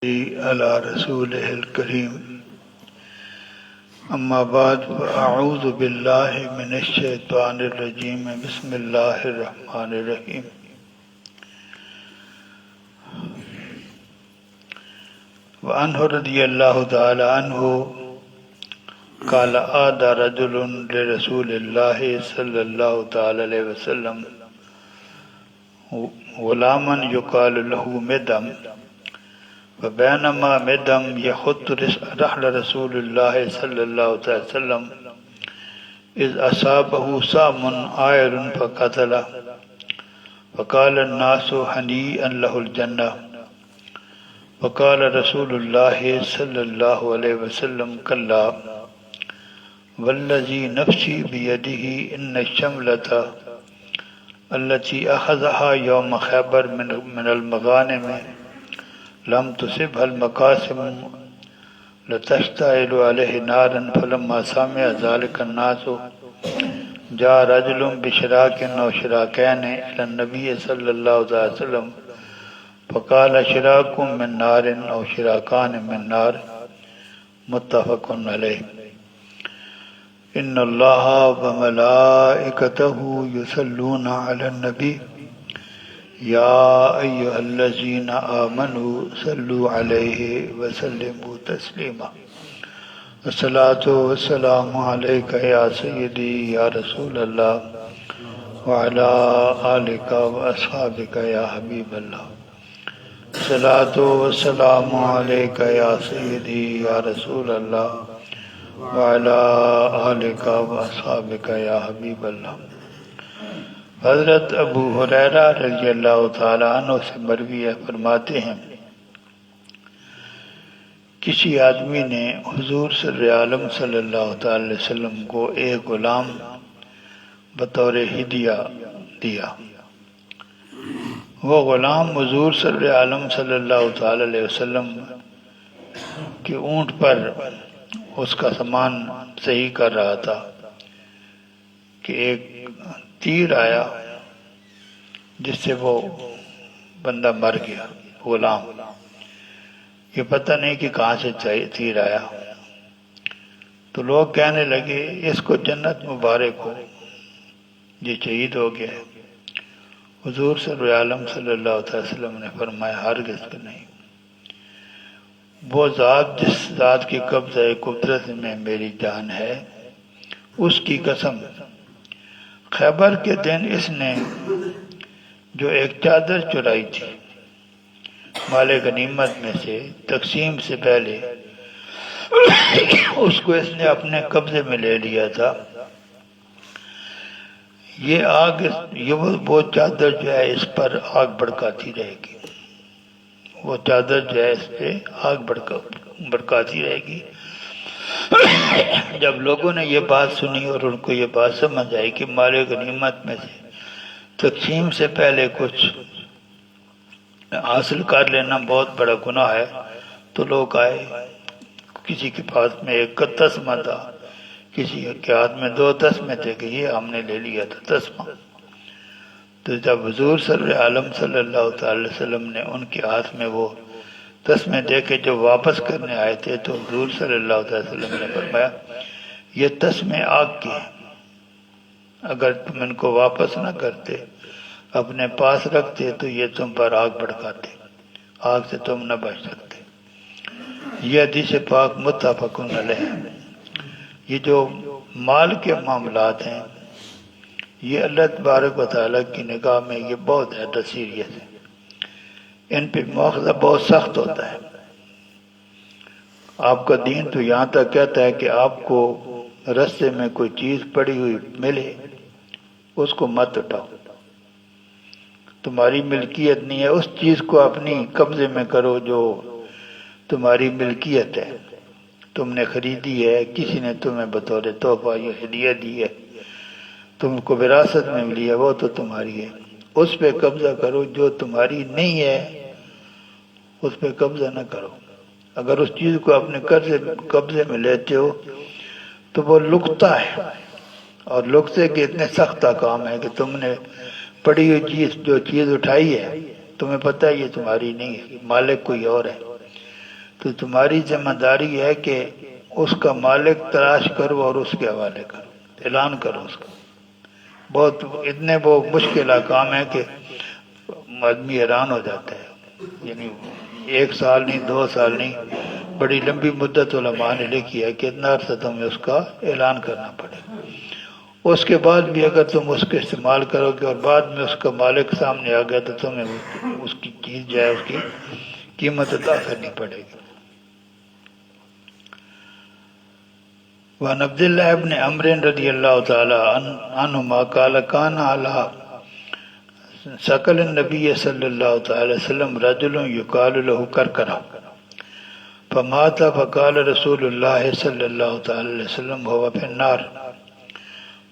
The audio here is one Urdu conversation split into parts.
على رسوله الكريم أما بعد فأعوذ بالله من الشيطان الرجيم بسم الله الرحمن الرحيم وعنه رضي الله تعالى عنه قال آدى رجل لرسول الله صلى الله تعالى عليه وسلم غلاما يقال له مدم وبينما مدم يخط رحل رسول الله صلى الله عليه وسلم إذ أصابه سام عائر فقتله فقال الناس هنيئا له الجنة وقال رسول الله صلى الله عليه وسلم كلا والذي نفسي بيده إن الشملة التي أخذها يوم خيبر من المغانم لم تصبها المقاسم لتشتعل عليه نارا فلما سمع ذلك الناس جاء رجل بشراك أو شراكين إلى النبي صلى الله عليه وسلم فقال شراك من نار أو شراكان من نار متفق عليه إن الله وملائكته يصلون على النبي يا أيها الذين آمنوا صلوا عليه وسلموا تسليما الصلاة والسلام عليك يا سيدي يا رسول الله وعلى آلك وأصحابك يا حبيب الله الصلاة والسلام عليك يا سيدي يا رسول الله وعلى آلك وأصحابك يا حبيب الله حضرت ابو ہریرہ رضی اللہ تعالیٰ عنہ سے مروی ہے، فرماتے ہیں کسی آدمی نے حضور سر عالم صلی اللہ تعالی علیہ وسلم کو ایک غلام بطور ہدیہ دیا۔ وہ غلام حضور سر عالم صلی اللہ تعالی علیہ وسلم کے اونٹ پر اس کا سامان صحیح کر رہا تھا کہ ایک تیر آیا جس سے وہ بندہ مر گیا، غلام۔ یہ پتہ نہیں کہ کہاں سے تیر آیا، تو لوگ کہنے لگے اس کو جنت مبارک ہو، یہ شہید ہو گیا۔ حضور صلی عالم صلی اللہ علیہ وسلم نے فرمایا ہرگز کہ نہیں، وہ ذات جس ذات کی قبضہ قدرت میں میری جان ہے، اس کی قسم، خیبر کے دن اس نے جو ایک چادر چرائی تھی مال غنیمت میں سے، تقسیم سے پہلے اس کو اس نے اپنے قبضے میں لے لیا تھا۔ وہ چادر جو ہے اس پر آگ بھڑکاتی رہے گی، وہ چادر جو ہے اس پہ آگ بھڑکاتی رہے گی۔ جب لوگوں نے یہ بات سنی اور ان کو یہ بات سمجھ آئی کہ مال غنیمت میں سے تقسیم سے پہلے کچھ حاصل کر لینا بہت بڑا گناہ ہے، تو لوگ آئے، کسی کے پاس میں ایک تسمہ تھا، کسی کے ہاتھ میں 2 تسمے تھے کہ یہ ہم نے لے لیا تھا تسمہ۔ تو جب حضور صلی عالم صلی اللہ تعالی وسلم نے ان کے ہاتھ میں وہ تسمے دیکھے جو واپس کرنے آئے تھے، تو حضور صلی اللہ علیہ وسلم نے فرمایا یہ تسمے آگ کے ہیں، اگر تم ان کو واپس نہ کرتے، اپنے پاس رکھتے، تو یہ تم پر آگ بھڑکاتے، آگ سے تم نہ بچ سکتے۔ یہ حدیث پاک متفق علیہ۔ یہ جو مال کے معاملات ہیں، یہ اللہ تبارک و تعالیٰ کی نگاہ میں یہ بہت زیادہ سیریس ہے، ان پہ مواخذہ بہت سخت ہوتا ہے۔ آپ کا دین تو یہاں تک کہتا ہے کہ آپ کو رستے میں کوئی چیز پڑی ہوئی ملے اس کو مت اٹھاؤ، تمہاری ملکیت نہیں ہے، اس چیز کو اپنی قبضے میں کرو جو تمہاری ملکیت ہے، تم نے خریدی ہے، کسی نے تمہیں بطور تحفہ یا ہدیہ دی ہے، تم کو وراثت میں ملی ہے، وہ تو تمہاری ہے، اس پہ قبضہ کرو۔ جو تمہاری نہیں ہے اس پہ قبضہ نہ کرو۔ اگر اس چیز کو اپنے قبضے میں لیتے ہو تو وہ لقطہ ہے، اور لقطے کے اتنے سخت کام ہے کہ تم نے پڑی ہوئی جو چیز اٹھائی ہے تمہیں پتہ ہے یہ تمہاری نہیں ہے، مالک کوئی اور ہے، تو تمہاری ذمہ داری ہے کہ اس کا مالک تلاش کرو اور اس کے حوالے کرو، اعلان کرو اس کا۔ بہت اتنے وہ مشکل احکام ہے کہ آدمی حیران ہو جاتا ہے، یعنی 1 سال نہیں، 2 سال نہیں، بڑی لمبی مدت علماء نے لکھی ہے کہ اتنا عرصہ تمہیں اس کا اعلان کرنا پڑے گا۔ اس کے بعد بھی اگر تم اس کا استعمال کرو گے اور بعد میں اس کا مالک سامنے آ گیا تو تمہیں اس کی چیز جو ہے اس کی قیمت ادا کرنی پڑے گی۔ وعن عبد الله بن عمرو رضی اللہ تعالی عنہما قال كان على ثقل النبي صلی اللہ تعالی وسلم رجل يقال له كركرة فمات فقال رسول الله صلی اللہ تعالی وسلم هو في النار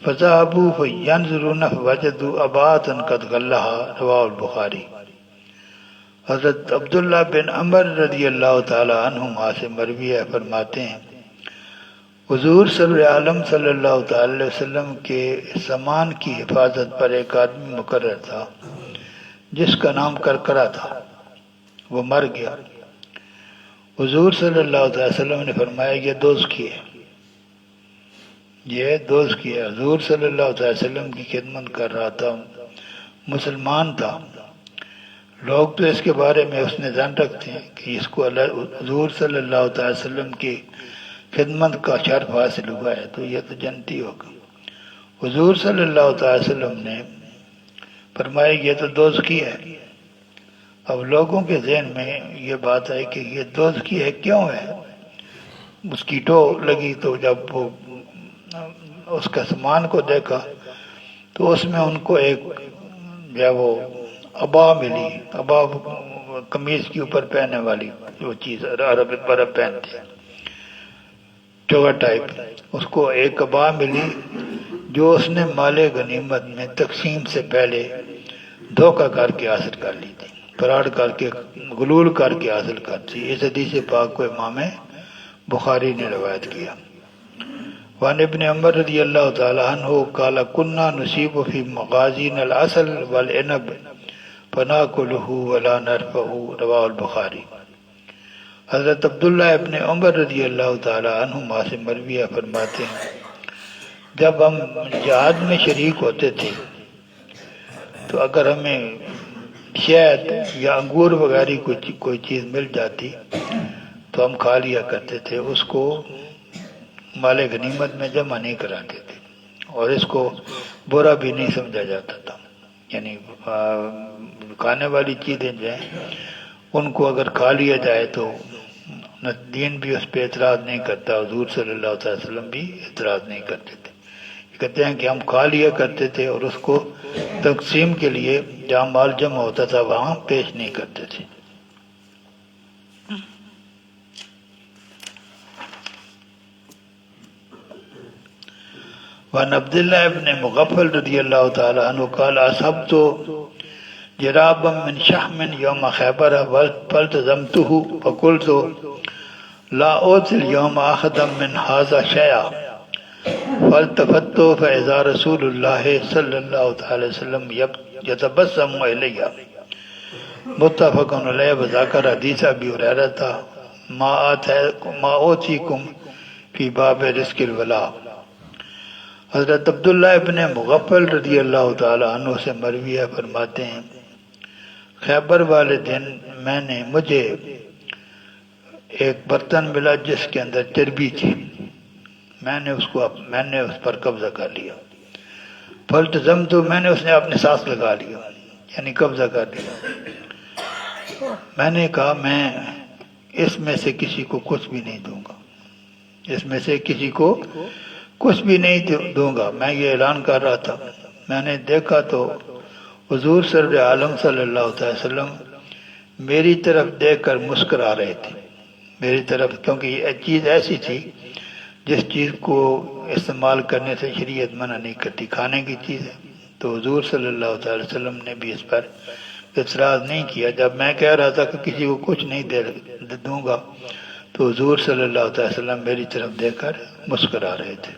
فذهبوا فينظرون فوجدوا أباة قد غلها رواه البخاری۔ حضرت عبداللہ بن عمر رضی اللہ تعالی عنہما سے مروی ہے، فرماتے ہیں حضور صلی اللہ صلی اللہ تعالی وسلم کے سامان کی حفاظت پر ایک آدمی مقرر تھا جس کا نام کرکرا تھا، وہ مر گیا۔ حضور صلی اللہ تعالی وسلم نے فرمایا یہ دوست کی ہے، یہ دوست کی ہے۔ حضور صلی اللہ تعالی وسلم کی خدمت کر رہا تھا، مسلمان تھا۔ لوگ تو اس کے بارے میں اس نے جان رکھتے ہیں کہ اس کو حضور صلی اللہ تعالی وسلم کی خدمت کا شرف حاصل ہوا ہے تو یہ تو جنتی ہوگا۔ حضور صلی اللہ تعالی وسلم نے فرمایا یہ تو دوست کی ہے۔ اب لوگوں کے ذہن میں یہ بات ہے کہ یہ دوست کی ہے کیوں ہے؟ مسکیٹو لگی تو جب وہ اس کا سامان کو دیکھا تو اس میں ان کو ایک جو وہ ابا ملی، ابا قمیض کے اوپر پہننے والی جو چیز عرب پہنتے ہیں، ٹوگا ٹائپ، اس کو ایک ابا ملی جو اس نے مال غنیمت میں تقسیم سے پہلے دھوکہ کر کے حاصل کر لی تھی، فراڈ کر کے، غلول کر کے حاصل کر تھی۔ اس حدیث پاک کو امام بخاری نے روایت کیا۔ وعن ابن عمر رضی اللہ تعالی عنہ قال كنا نصيب في مغازينا العسل والعنب فناكله ولا نرفعه رواه البخاری۔ حضرت عبداللہ ابن عمر رضی اللہ تعالی عنہما سے مروی ہے، فرماتے ہیں جب ہم جہاد میں شریک ہوتے تھے تو اگر ہمیں شہد یا انگور وغیرہ کوئی چیز مل جاتی تو ہم کھا لیا کرتے تھے، اس کو مال غنیمت میں جمع نہیں کراتے تھے اور اس کو برا بھی نہیں سمجھا جاتا تھا، یعنی کھانے والی چیزیں جو ہیں ان کو اگر کھا لیا جائے تو دین بھی اس پہ اعتراض نہیں کرتا، حضور صلی اللہ علیہ وسلم بھی اعتراض نہیں کرتے تھے۔ کہتے ہیں کہ ہم کھا لیا کرتے تھے اور اس کو تقسیم کے لیے جہاں مال جمع ہوتا تھا وہاں پیش نہیں کرتے تھے۔ وعن عبداللہ ابن مغفل رضی اللہ تعالی عنہ قال اصحبت جرابا من شحم یوم خیبر فالتزمته فقلت لا اوتی اليوم احدا من هذا شیئا فالتفت فاذا رسول اللہ صلی اللہ تعالی وسلم یتبسم الی متفق علیہ وذکر حدیث ابی ہریرہ ما اوتیکم فی باب رزق الولا۔ حضرت عبداللہ ابن مغفل رضی اللہ تعالی عنہ سے مروی ہے، فرماتے ہیں خیبر والے دن مجھے ایک برتن ملا جس کے اندر چربی تھی، میں نے اس پر قبضہ کر لیا۔ فالتزمت، میں نے اس نے اپنے ساتھ لگا لیا، یعنی قبضہ کر لیا۔ میں نے کہا میں اس میں سے کسی کو کچھ بھی نہیں دوں گا، اس میں سے کسی کو کچھ بھی نہیں دوں گا۔ میں یہ اعلان کر رہا تھا، میں نے دیکھا تو حضور صلی اللہ علیہ وسلم میری طرف دیکھ کر مسکرا رہے تھے، میری طرف، کیونکہ یہ چیز ایسی تھی جس چیز کو استعمال کرنے سے شریعت منع نہیں کرتی، کھانے کی چیز ہے، تو حضور صلی اللہ علیہ وسلم نے بھی اس پر اعتراض نہیں کیا۔ جب میں کہہ رہا تھا کہ کسی کو کچھ نہیں دوں گا تو حضور صلی اللہ علیہ وسلم میری طرف دیکھ کر مسکرا رہے تھے۔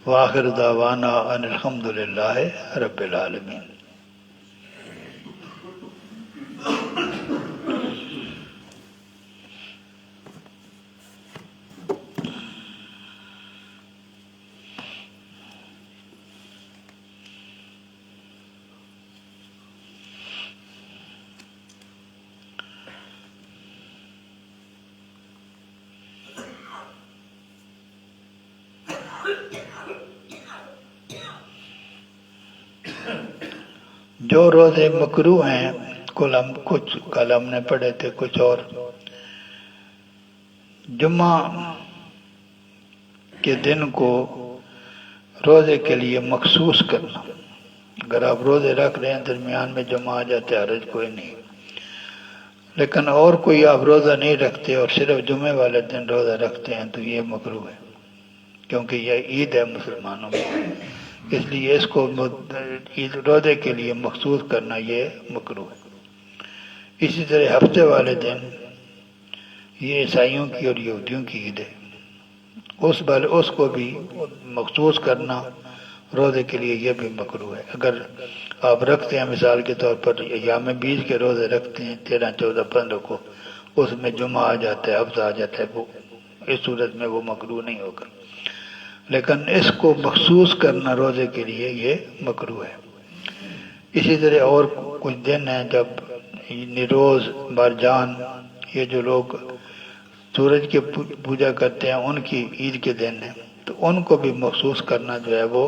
وآخر دعوانا ان الحمدللہ رب العالمین۔ جو روزے مکروہ ہیں کل ہم نے پڑھے تھے کچھ اور. جمعہ کے دن کو روزے کے لیے مخصوص کرنا. اگر آپ روزے رکھ رہے ہیں درمیان میں جمعہ آ جاتے حرج کوئی نہیں، لیکن اور کوئی آپ روزہ نہیں رکھتے اور صرف جمعے والے دن روزہ رکھتے ہیں تو یہ مکروہ ہے، کیونکہ یہ عید ہے مسلمانوں میں. اس لیے اس کو عید روزے کے لیے مخصوص کرنا یہ مکروہ ہے. اسی طرح ہفتے والے دن یہ عیسائیوں کی اور یہودیوں کی عید ہے، اس کو بھی مخصوص کرنا روزے کے لیے یہ بھی مکروہ ہے. اگر آپ رکھتے ہیں مثال کے طور پر ایام بیج کے روزے رکھتے ہیں 13 14 15 کو، اس میں جمعہ آ جاتا ہے ہفتہ آ جاتا ہے، وہ اس صورت میں وہ مکروہ نہیں ہوگا. لیکن اس کو مخصوص کرنا روزے کے لیے یہ مکروہ ہے. اسی طرح اور کچھ دن ہیں جب نیروز مرجان یہ جو لوگ سورج کی پوجا کرتے ہیں ان کی عید کے دن ہیں، تو ان کو بھی مخصوص کرنا جو ہے وہ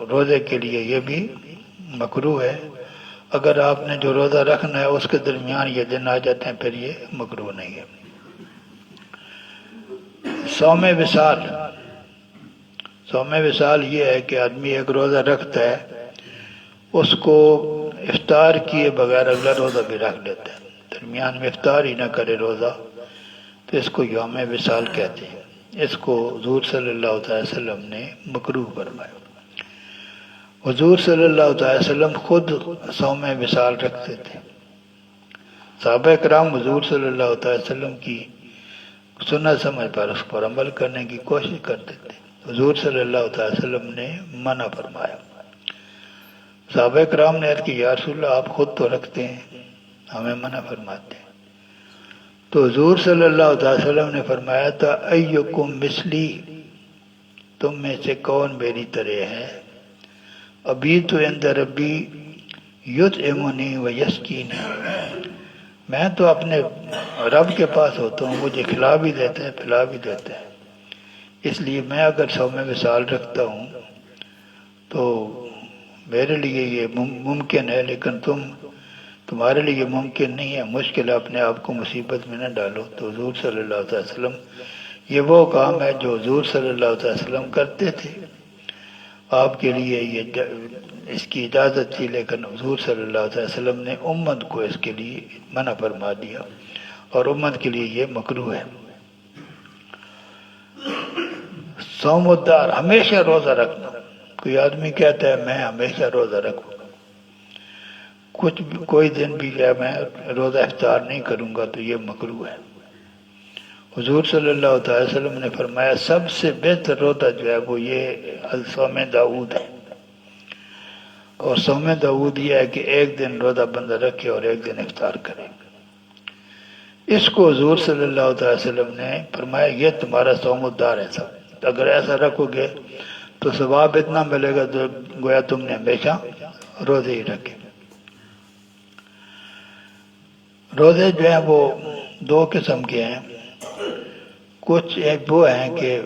روزے کے لیے یہ بھی مکروہ ہے. اگر آپ نے جو روزہ رکھنا ہے اس کے درمیان یہ دن آ جاتے ہیں پھر یہ مکروہ نہیں ہے. صوم وصال یہ ہے کہ آدمی ایک روزہ رکھتا ہے، اس کو افطار کیے بغیر اگلا روزہ بھی رکھ لیتا ہے، درمیان میں افطار ہی نہ کرے روزہ، تو اس کو یوم وصال کہتے ہیں. اس کو حضور صلی اللہ علیہ وسلم نے مکروہ فرمایا. حضور صلی اللہ علیہ وسلم خود صوم وصال رکھتے تھے. صحابہ کرام حضور صلی اللہ علیہ وسلم کی سنت سمجھ پر اس پر عمل کرنے کی کوشش کرتے تھے. حضور صلی اللہ علیہ وسلم نے منع فرمایا. صحابہ کرام نے عرض کی یا رسول اللہ آپ خود تو رکھتے ہیں ہمیں منع فرماتے ہیں. تو حضور صلی اللہ علیہ وسلم نے فرمایا تھا ایکم مثلی، تم میں سے کون میری طرح ہے، ابھی تو عند ربی یطعمنی و یسقینی، میں تو اپنے رب کے پاس ہوتا ہوں، مجھے کھلا بھی دیتا ہے پلا بھی دیتا ہے. اس لیے میں اگر صوم وصال رکھتا ہوں تو میرے لیے یہ ممکن ہے، لیکن تمہارے لیے ممکن نہیں ہے، مشکل ہے، اپنے آپ کو مصیبت میں نہ ڈالو. تو حضور صلی اللہ علیہ وسلم یہ وہ کام ہے جو حضور صلی اللہ علیہ وسلم کرتے تھے، آپ کے لیے یہ اس کی اجازت تھی، لیکن حضور صلی اللہ علیہ وسلم نے امت کو اس کے لیے منع فرما دیا اور امت کے لیے یہ مکروہ ہے. صوم الدار، ہمیشہ روزہ رکھنا. کوئی آدمی کہتا ہے میں ہمیشہ روزہ رکھوں گا، کوئی دن بھی ہے میں روزہ افطار نہیں کروں گا، تو یہ مکروہ ہے. حضور صلی اللہ علیہ وسلم نے فرمایا سب سے بہتر روزہ جو ہے وہ یہ صوم داؤد ہے. اور صوم داؤد یہ ہے کہ ایک دن روزہ بندہ رکھے اور ایک دن افطار کرے. اس کو حضور صلی اللہ علیہ وسلم نے فرمایا یہ تمہارا صوم الدار ہے. سب اگر ایسا رکھو گے تو ثواب اتنا ملے گا جو گویا تم نے ہمیشہ روزے ہی رکھے. روزے جو ہیں وہ دو قسم کے ہیں. کچھ ایک وہ ہیں کہ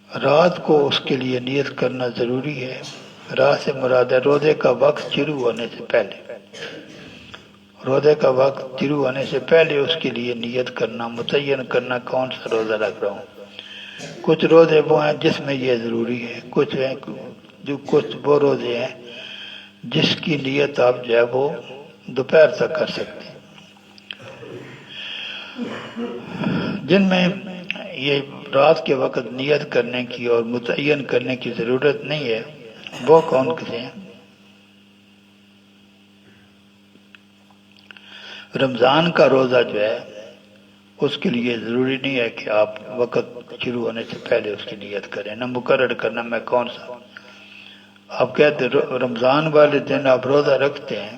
رات کو اس کے لیے نیت کرنا ضروری ہے. رات سے مراد ہے روزے کا وقت شروع ہونے سے پہلے، روزے کا وقت شروع ہونے سے پہلے اس کے لیے نیت کرنا، متعین کرنا کون سا روزہ رکھ رہا ہوں. کچھ روزے وہ ہیں جس میں یہ ضروری ہے، کچھ وہ روزے ہیں جس کی نیت آپ جو ہے وہ دوپہر تک کر سکتے ہیں. جن میں یہ رات کے وقت نیت کرنے کی اور متعین کرنے کی ضرورت نہیں ہے وہ کون سے ہیں؟ رمضان کا روزہ جو ہے اس کے لیے ضروری نہیں ہے کہ آپ وقت شروع ہونے سے پہلے اس کی نیت کریں، نہ مقرر کرنا میں کون سا. آپ کہتے رمضان والے دن آپ روزہ رکھتے ہیں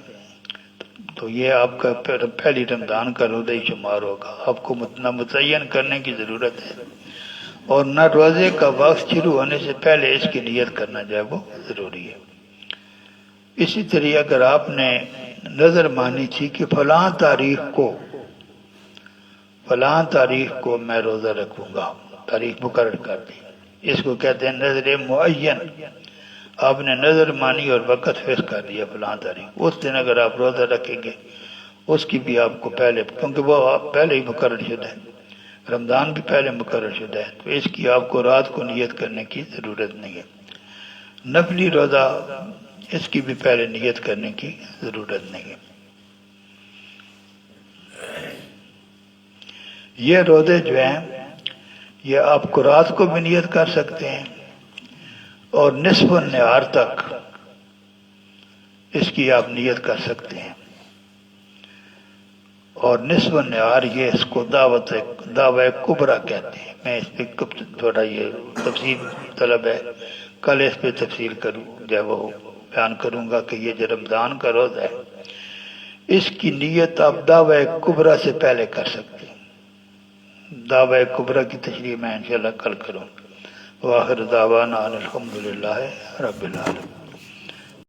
تو یہ آپ کا پہلی رمضان کا روزہ ہی شمار ہوگا. آپ کو نہ متعین کرنے کی ضرورت ہے اور نہ روزے کا وقت شروع ہونے سے پہلے اس کی نیت کرنا جو ہے وہ ضروری ہے. اسی طرح اگر آپ نے نظر مانی تھی کہ فلاں تاریخ کو میں روزہ رکھوں گا، تاریخ مقرر کر دی. اس کو کہتے ہیں نظر معین. آپ نے نظر مانی اور وقت فکس کر دیا فلاں تاریخ. اس دن اگر آپ روزہ رکھیں گے اس کی بھی آپ کو پہلے، کیونکہ وہ پہلے ہی مقرر شدہ ہے، رمضان بھی پہلے مقرر شدہ ہے، تو اس کی آپ کو رات کو نیت کرنے کی ضرورت نہیں ہے. نفلی روزہ اس کی بھی پہلے نیت کرنے کی ضرورت نہیں ہے. یہ روزے جو ہیں یہ آپ کو رات کو بھی نیت کر سکتے ہیں اور نصف النہار تک اس کی آپ نیت کر سکتے ہیں. اور نصف النہار یہ اس کو دعوی کبریٰ کہتے ہیں. میں اس پہ تھوڑا یہ تفصیل طلب ہے، کل اس پہ تفصیل کروں جب وہ بیان کروں گا کہ یہ جو رمضان کا روزہ ہے اس کی نیت آپ دعوی کبریٰ سے پہلے کر سکتے ہیں. دعوی کبریٰ کی تشریح میں انشاءاللہ کل کروں. وآخر دعوانا الحمدللہ رب العالمین.